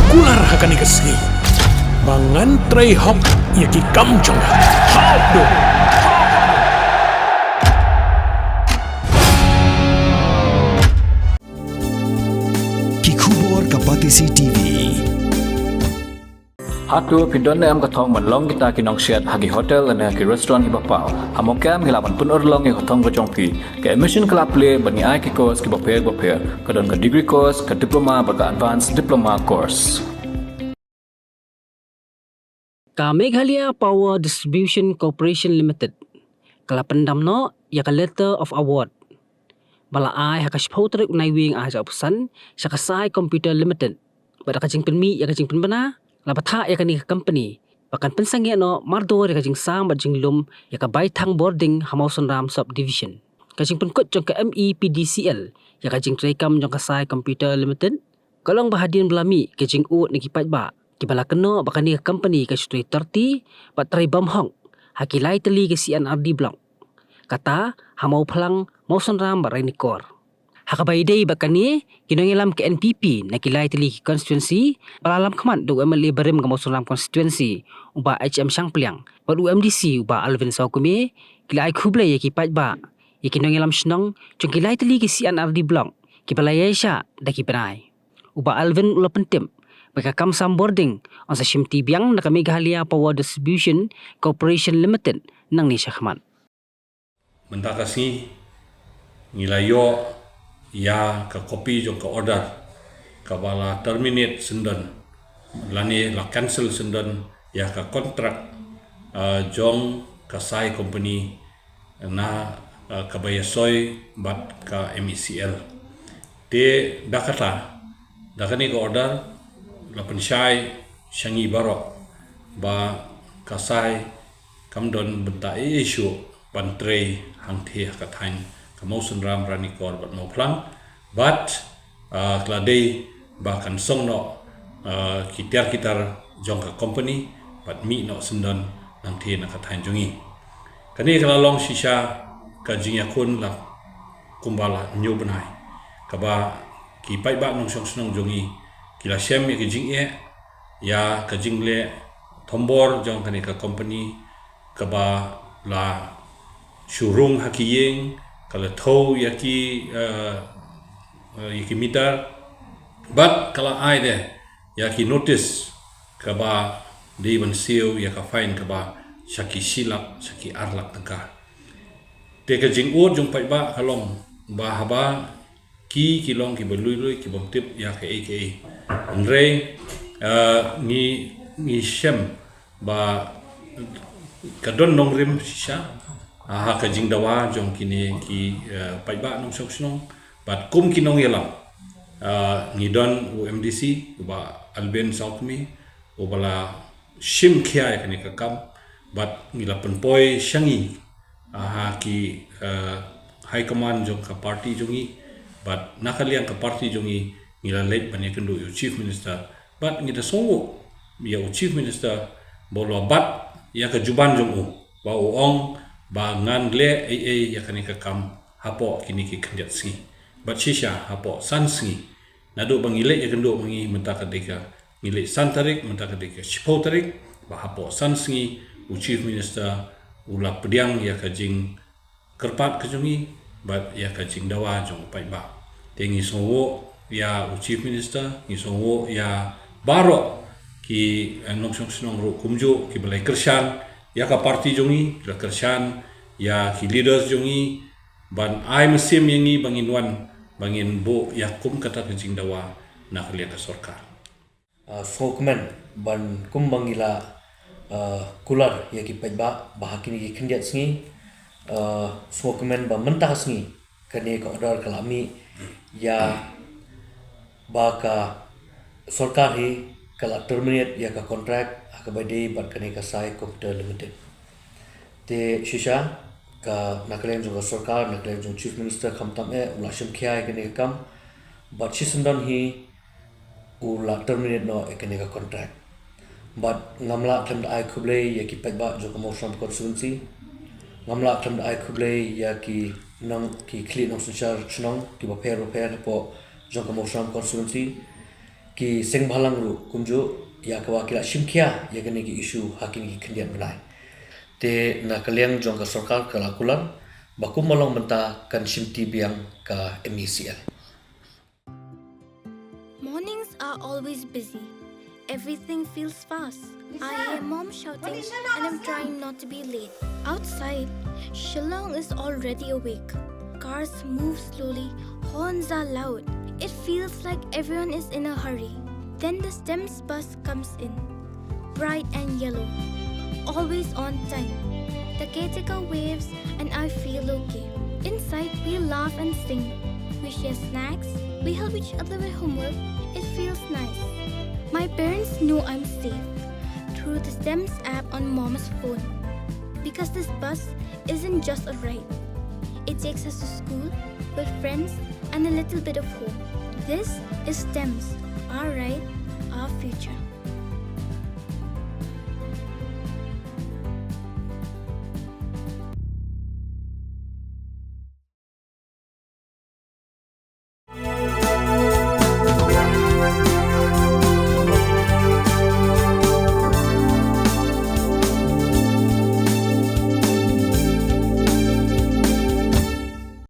kular hakani kesni. Bangan tray hok yaki kamjong. Hok do. Kikubor kapati CTV. Hatu pindon am kathong manlong kita kinong siat hagi hotel and hagi restaurant ibapau. Hamokam hilapan pun orlong e kathong kocongpi. Ke admission kelap le bani ai ki course ki baper kadon ke degree course ke diploma baga advanced diploma course. Meghalaya Power Distribution Corporation Limited. Kalapan damno ya ka letter of award. Bala ai hakashpautre unai wing ai japusan sakasai computer limited. Bada kajing penmi ya kajing penbana lapatha ya kani company. Bahkan pensangnya no mardor ya kajing sang bajing lum ya ka baithang boarding Hamausan Ram subdivision. Kajing Pynkut jong ka Mepdcl ya kajing Jingtreikam jong ka sai computer limited. Kalong bahadian belami kajing ut ni kipat ba. Kibala keno bakani company ka stray 30 patrai bamhong hakilai teli ke C&Rd block. Kata hamau phalang Mausan Ram barai nikor. Hakabaidei bakani kinongelam ke NPP nakilai teli constituency balalam khamat do MLA barem ke Mausan Ram constituency uba HM Sangpliang padu MDC uba Alvin Saukume kilai khublai ki patba ikinongelam snong chungkilai teli ke C&Rd block kibalaya sha daki penai uba Alvin ula pentem baka kamsam boarding on sa shimti biang na Meghalaya Power Distribution Corporation Limited nang ni Syahmat. Mentakasi nilayo ya ka kopi jong ka order ka bala terminate sendan lani la cancel sendan ya ka kontrak jong ka sai company na ka bayasoy bat ka Mepdcl te dakani ka order la pensyai syangi baro ba kasai kamdon benta isu pantrei hangthi hakatain Mausan Ram rani kor bat mau plang bat kladei ba kan song no kitar jong ka company bat mi no sendan nang the na katain jongi kani kala long shisha ka jingya kun la kumbala nyu benai ka ba ki pai ba nong song snong jongi kila shem ya kijing ya kijing le thombor jong kani ka company ka ba la shurung hakiyeng kala thau yaki meter but kala ai de yaki notice ka ba de ban seo ya ka fine ka ba shaki silak shaki arlak tangka te ka jing o jong pai ba kalong ba haba ki kilong ki belui ki bom tip ya ka aka andre ni shem ba kadon nongrim shisha ha ka jing dawa jong kini ki pai ba nong sok snong bat kum kinong yelam ni don UMDC ba Alben Saukmi obala shim khia kani ka kam bat ngila penpoi shangi ha ki high command jong ka party jongi but nakaliang ka party jongi ngila late bani kendo yu chief minister but ngita songo ya chief minister bolo bat ya ka juban jongu ba ong ba ngan le ya kani ka kam hapo kini ki khandiat si but shisha hapo sansi nado bangile ya kendo mangi mentaka deka ngile santarik mentaka deka chipotarik ba hapo sansi chief minister ula pediang ya ka jing kerpat ka jongi but ya ka jing dawa jong pai ba tengi sowo ya chief minister ni sowo ya baro ki noksong snong ro kumjo ki balai kershan ya ka party jongi la kershan ya ki leaders jongi ban ai mesim yangi bangin bo ya kum kata kejing dawa na khlia ka sarkar sokmen ban kum bangila kular ya ki pajba bahakini ki khendiat sngi sokmen ba mentah sngi kane ka order kalami ya baka sarkar hi kala terminate ya ka contract akabade bat kane ka sai computer limited te shisha ka naklem jong sarkar naklem jong chief minister khamtam ulashim khia kane kam bat chisundan hi ula terminate no kane ka contract but ngamla klem ai khuble ya ki pajba jo ka Mausan constituency ngamla klem ai khuble ya ki nang ki clean of social chnong ki ba pair po jo ka Mausan constituency ki sengbalang ru kumju ya kawa kila shimkia ya gane ki issue hakini ki khendian banai te na kaliang jong ka sarkar kala kular bakum malong menta kan shimti biang ka MECL. Mornings are always busy. Everything feels fast. I hear mom shouting and I'm trying not to be late. Outside, Shillong is already awake. Cars move slowly, horns are loud. It feels like everyone is in a hurry. Then the STEMS bus comes in, bright and yellow, always on time. The caretaker waves and I feel okay. Inside, we laugh and sing. We share snacks. We help each other with homework. It feels nice. My parents know I'm safe through the STEMS app on mom's phone. Because this bus isn't just a ride. It takes us to school, with friends, and a little bit of home. This is STEMS, our ride, our future.